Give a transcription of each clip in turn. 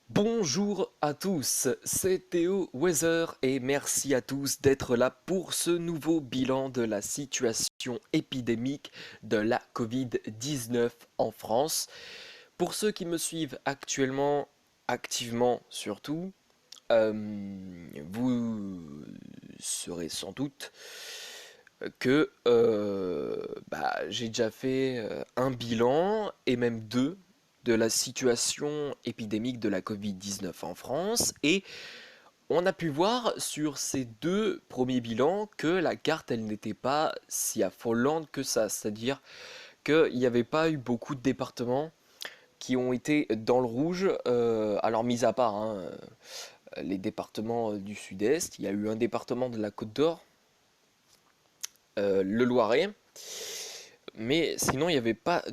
Bonjour à tous, c'est Théo Weather et merci à tous d'être là pour ce nouveau bilan de la situation épidémique de la Covid-19 en France. Pour ceux qui me suivent actuellement, activement surtout, vous saurez sans doute que j'ai déjà fait un bilan et même deux de la situation épidémique de la Covid-19 en France et on a pu voir sur ces deux premiers bilans que la carte elle n'était pas si affolante que ça, c'est-à-dire qu'il n'y avait pas eu beaucoup de départements qui ont été dans le rouge, alors mis à part les départements du sud-est, il y a eu un département de la Côte d'Or, le Loiret, mais sinon il n'y avait pas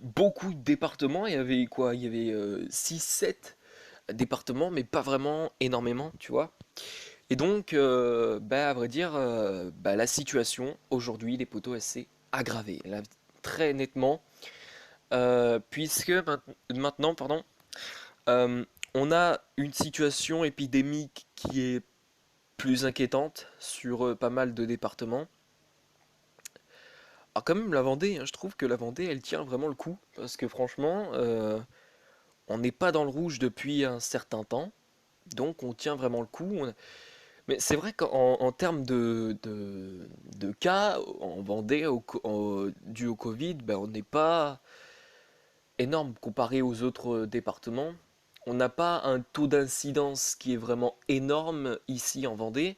beaucoup de départements, il y avait quoi? Il y avait 6-7 départements, mais pas vraiment énormément, tu vois. Et donc, à vrai dire, la situation aujourd'hui, les poteaux, elle s'est aggravée, là, très nettement, puisque maintenant, pardon, euh, on a une situation épidémique qui est plus inquiétante sur pas mal de départements. Alors quand même la Vendée, hein, je trouve que la Vendée, elle tient vraiment le coup, parce que franchement, on n'est pas dans le rouge depuis un certain temps, donc on tient vraiment le coup. Mais c'est vrai qu'en termes de cas, en Vendée, dû au Covid, ben, on n'est pas énorme comparé aux autres départements. On n'a pas un taux d'incidence qui est vraiment énorme ici en Vendée.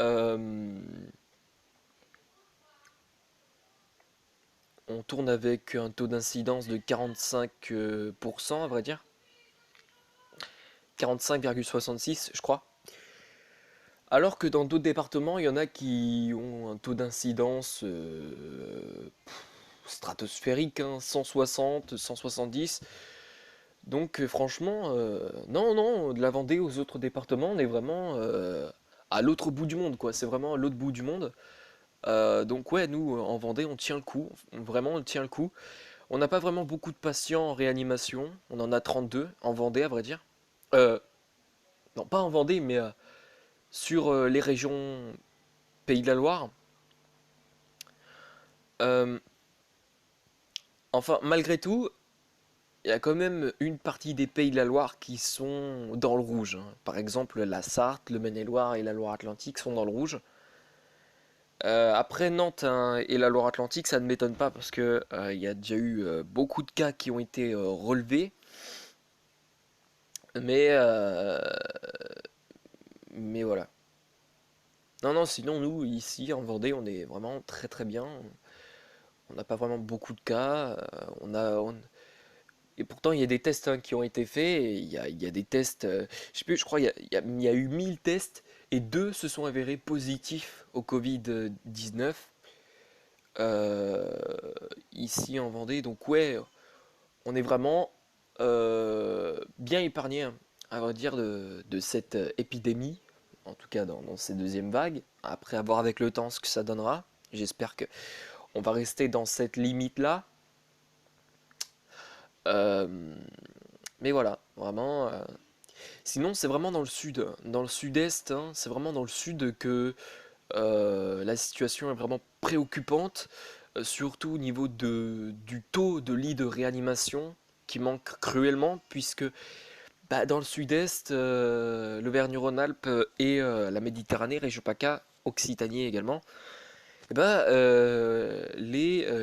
Euh, on tourne avec un taux d'incidence de 45%, à vrai dire. 45,66 je crois. Alors que dans d'autres départements, il y en a qui ont un taux d'incidence stratosphérique, hein, 160, 170. Donc franchement, non, non, de la Vendée aux autres départements, on est vraiment à l'autre bout du monde, quoi. C'est vraiment à l'autre bout du monde. Donc ouais, nous, en Vendée, on tient le coup. Vraiment, on tient le coup. On n'a pas vraiment beaucoup de patients en réanimation. On en a 32 en Vendée, à vrai dire. Euh, non, pas en Vendée, mais sur les régions Pays de la Loire. Euh, enfin, malgré tout, il y a quand même une partie des Pays de la Loire qui sont dans le rouge, hein. Par exemple, la Sarthe, le Maine-et-Loire et la Loire-Atlantique sont dans le rouge. Après Nantes, hein, et la Loire-Atlantique, ça ne m'étonne pas parce que il y a déjà eu beaucoup de cas qui ont été relevés, mais mais voilà. Non, non, sinon nous ici en Vendée, on est vraiment très très bien. On n'a pas vraiment beaucoup de cas. Et pourtant, il y a des tests, hein, qui ont été faits. Et il y a des tests, je sais plus, je crois il y a eu 1000 tests et deux se sont avérés positifs au Covid-19 euh, ici en Vendée. Donc ouais, on est vraiment bien épargné, hein, à vrai dire, de cette épidémie, en tout cas dans ces deuxièmes vagues. Après, à voir avec le temps ce que ça donnera. J'espère que on va rester dans cette limite-là. Euh, mais voilà, vraiment. Sinon, c'est vraiment dans le sud, dans le sud-est, hein, c'est vraiment dans le sud que la situation est vraiment préoccupante, surtout au niveau du taux de lits de réanimation qui manque cruellement, puisque dans le sud-est, l'Auvergne-Rhône-Alpes et la Méditerranée, région PACA, Occitanie également, les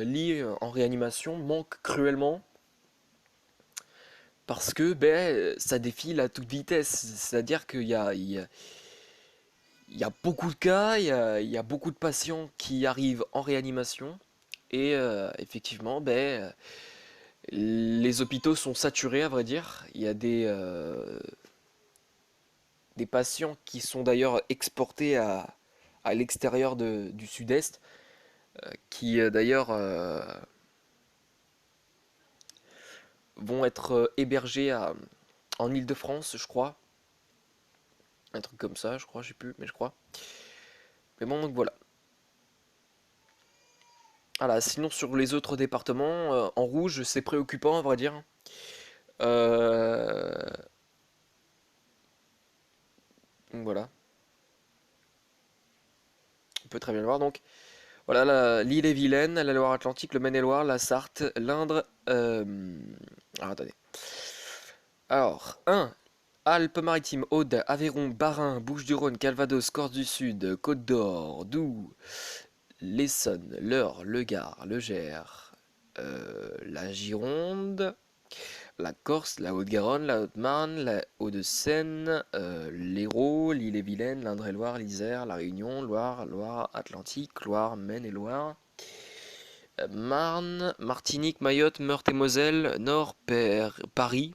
lits en réanimation manquent cruellement parce que ça défile à toute vitesse. C'est-à-dire qu'il y a beaucoup de cas, il y a beaucoup de patients qui arrivent en réanimation et effectivement, les hôpitaux sont saturés, à vrai dire. Il y a des patients qui sont d'ailleurs exportés à l'extérieur du sud-est, qui d'ailleurs vont être hébergés en Île-de-France, je crois. Un truc comme ça, je crois, je sais plus, mais je crois. Mais bon, donc voilà. Voilà, sinon sur les autres départements, en rouge, c'est préoccupant à vrai dire. Euh, très bien le voir. Donc voilà, l'île-et-Vilaine, la Loire-Atlantique, le Maine-et-Loire, la Sarthe, l'Indre. Alors attendez. Alors, 1. Alpes-Maritimes, Aude, Aveyron, Bas-Rhin, Bouches-du-Rhône, Calvados, Corse du Sud, Côte d'Or, Doubs, l'Essonne, l'Eure, le Gard, le Gers, la Gironde, la Corse, la Haute-Garonne, la Haute-Marne, la Hauts-de-Seine, l'Hérault, l'Ille-et-Vilaine, l'Indre-et-Loire, l'Isère, la Réunion, Loire, Loire-Atlantique, Loire, Maine-et-Loire, Marne, Martinique, Mayotte, Meurthe-et-Moselle, Nord, Paris,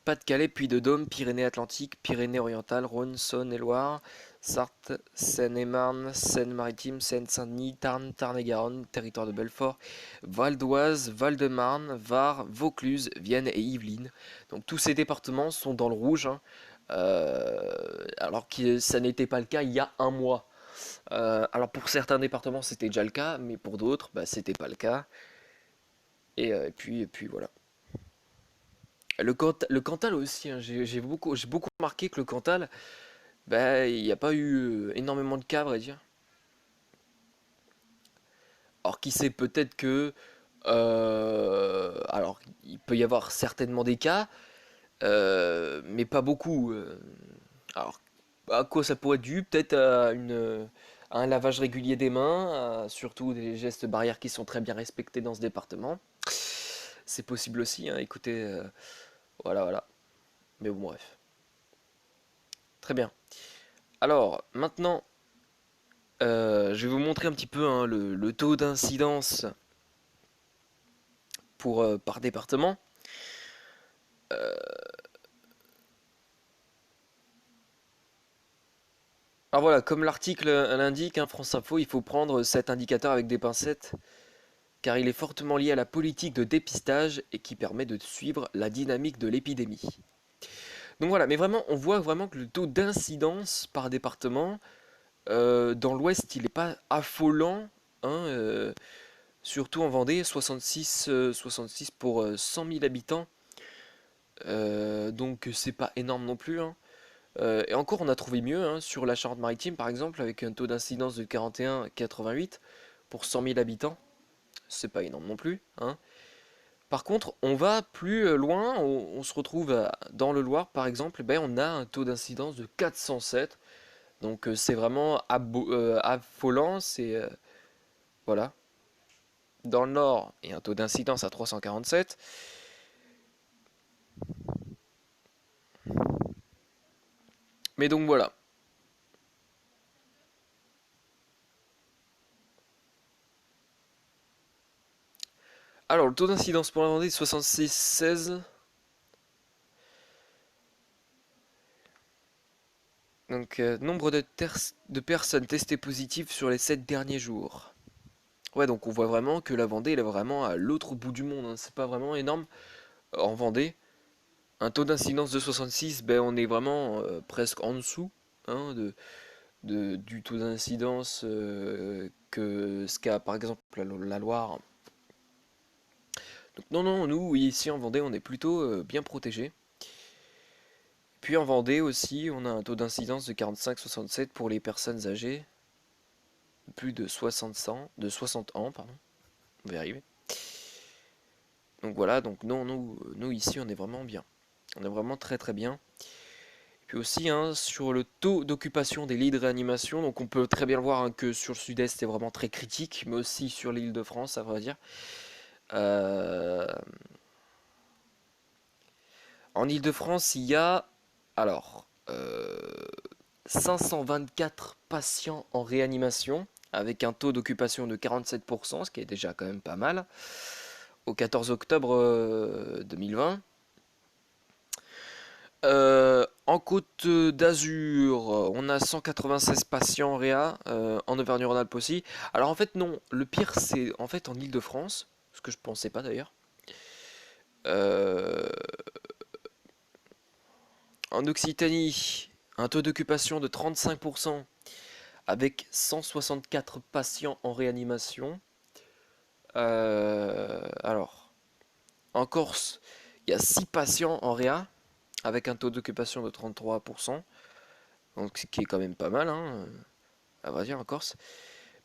Pas-de-Calais, Puy-de-Dôme, Pyrénées-Atlantiques, Pyrénées-Orientales, Rhône, Saône-et-Loire, Sarthe, Seine-et-Marne, Seine-Maritime, Seine-Saint-Denis, Tarn, Tarn-et-Garonne, Territoire de Belfort, Val d'Oise, Val-de-Marne, Var, Vaucluse, Vienne et Yvelines. Donc tous ces départements sont dans le rouge, hein, alors que ça n'était pas le cas il y a un mois. Alors pour certains départements c'était déjà le cas, mais pour d'autres bah, c'était pas le cas. Et puis voilà. Le Cantal aussi, hein, j'ai beaucoup remarqué que le Cantal, bah, il n'y a pas eu énormément de cas, à vrai dire. Alors qui sait peut-être que... alors il peut y avoir certainement des cas, mais pas beaucoup. Alors à quoi ça pourrait être dû? Peut-être à un lavage régulier des mains, surtout des gestes barrières qui sont très bien respectés dans ce département. C'est possible aussi, hein, écoutez, voilà, voilà. Mais bon, bref. Très bien. Alors, maintenant, je vais vous montrer un petit peu hein, le taux d'incidence par département. Alors voilà, comme l'article l'indique, hein, France Info, il faut prendre cet indicateur avec des pincettes, car il est fortement lié à la politique de dépistage et qui permet de suivre la dynamique de l'épidémie. Donc voilà, mais vraiment, on voit vraiment que le taux d'incidence par département, dans l'Ouest, il n'est pas affolant, hein, surtout en Vendée, 66 pour 100 000 habitants. Donc c'est pas énorme non plus, hein. Et encore, on a trouvé mieux hein, sur la Charente-Maritime, par exemple, avec un taux d'incidence de 41,88 pour 100 000 habitants. C'est pas énorme non plus, hein. Par contre, on va plus loin, on se retrouve dans le Loir, par exemple, ben, on a un taux d'incidence de 407. Donc c'est vraiment affolant, voilà. Dans le Nord, il y a un taux d'incidence à 347. Mais donc voilà. Alors, le taux d'incidence pour la Vendée, 66,16. Donc, nombre de personnes testées positives sur les 7 derniers jours. Ouais, donc on voit vraiment que la Vendée, elle est vraiment à l'autre bout du monde, hein. C'est pas vraiment énorme. En Vendée, un taux d'incidence de 66, ben on est vraiment presque en dessous hein, du taux d'incidence que ce qu'a par exemple la Loire. Donc non, non, nous, ici en Vendée, on est plutôt bien protégés. Puis en Vendée aussi, on a un taux d'incidence de 45-67 pour les personnes âgées, plus de 60 ans, pardon. On va y arriver. Donc voilà, donc non, nous ici, on est vraiment bien. On est vraiment très très bien. Puis aussi, hein, sur le taux d'occupation des lits de réanimation, donc on peut très bien le voir hein, que sur le sud-est, c'est vraiment très critique, mais aussi sur l'île de France, à vrai dire. Euh, En île de France, il y a alors 524 patients en réanimation, avec un taux d'occupation de 47%, ce qui est déjà quand même pas mal, au 14 octobre 2020. En Côte d'Azur, on a 196 patients en réa, en Auvergne-Rhône-Alpes aussi. Alors en fait non, le pire c'est en fait en Île-de-France, ce que je pensais pas d'ailleurs. Euh, En Occitanie, un taux d'occupation de 35% avec 164 patients en réanimation. Alors, en Corse, il y a 6 patients en réa avec un taux d'occupation de 33%, donc ce qui est quand même pas mal, hein. à vrai dire, en Corse.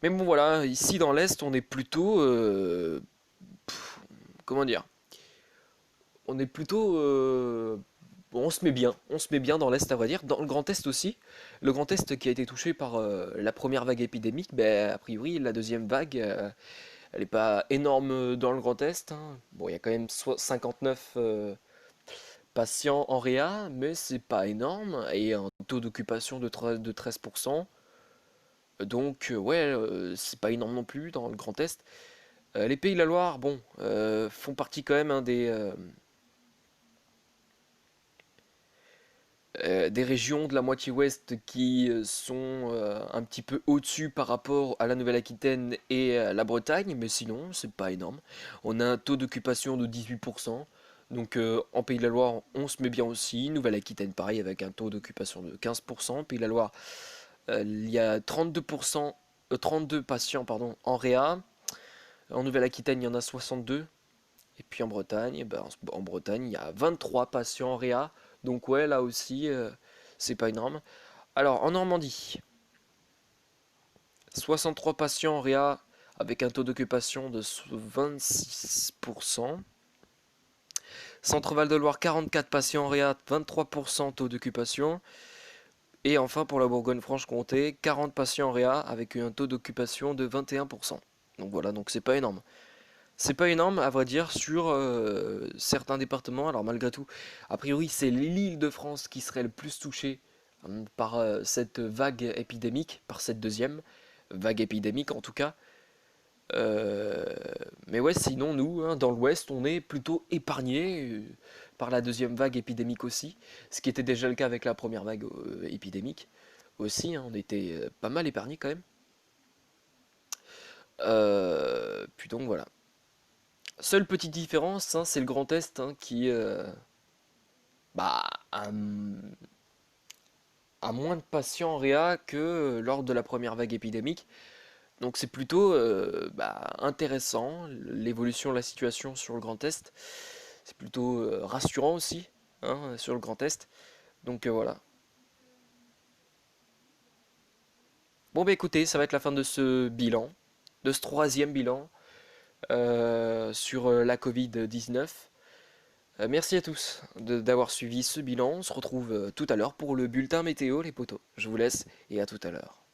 Mais bon, voilà, ici dans l'Est, on est plutôt. Comment dire? On est plutôt. Bon, on se met bien dans l'Est, à vrai dire. Dans le Grand Est aussi. Le Grand Est qui a été touché par la première vague épidémique, ben, a priori, la deuxième vague, elle n'est pas énorme dans le Grand Est, hein. Bon, il y a quand même 59 patients en réa, mais c'est pas énorme. Et un taux d'occupation de 13%. Donc, ouais, c'est pas énorme non plus dans le Grand Est. Les Pays de la Loire, bon, font partie quand même, hein, des régions de la moitié ouest qui sont un petit peu au-dessus par rapport à la Nouvelle-Aquitaine et à la Bretagne, mais sinon, c'est pas énorme. On a un taux d'occupation de 18%. Donc en Pays de la Loire, on se met bien aussi. Nouvelle-Aquitaine, pareil, avec un taux d'occupation de 15%. Pays de la Loire, il y a 32%, 32 patients pardon, en réa. En Nouvelle-Aquitaine, il y en a 62. Et puis en Bretagne, ben, en Bretagne, il y a 23 patients en réa. Donc ouais, là aussi, c'est pas énorme. Alors en Normandie, 63 patients en réa avec un taux d'occupation de 26%. Centre-Val de Loire, 44 patients en réa, 23% taux d'occupation. Et enfin pour la Bourgogne-Franche-Comté, 40 patients en réa avec un taux d'occupation de 21%. Donc voilà, donc c'est pas énorme. C'est pas énorme, à vrai dire, sur certains départements. Alors malgré tout, a priori, c'est l'île de France qui serait le plus touchée par cette vague épidémique, par cette deuxième vague épidémique en tout cas. Euh, mais ouais, sinon nous, hein, dans l'Ouest, on est plutôt épargné par la deuxième vague épidémique aussi, ce qui était déjà le cas avec la première vague épidémique aussi, hein, on était pas mal épargné quand même. Puis donc voilà. Seule petite différence, hein, c'est le Grand Est, hein, qui bah, a moins de patients en réa que lors de la première vague épidémique. Donc c'est plutôt bah, intéressant, l'évolution de la situation sur le Grand Est. C'est plutôt rassurant aussi, hein, sur le Grand Est. Donc voilà. Bon bah écoutez, ça va être la fin de ce bilan, de ce troisième bilan sur la Covid-19. Merci à tous d'avoir suivi ce bilan. On se retrouve tout à l'heure pour le bulletin météo, les potos. Je vous laisse et à tout à l'heure.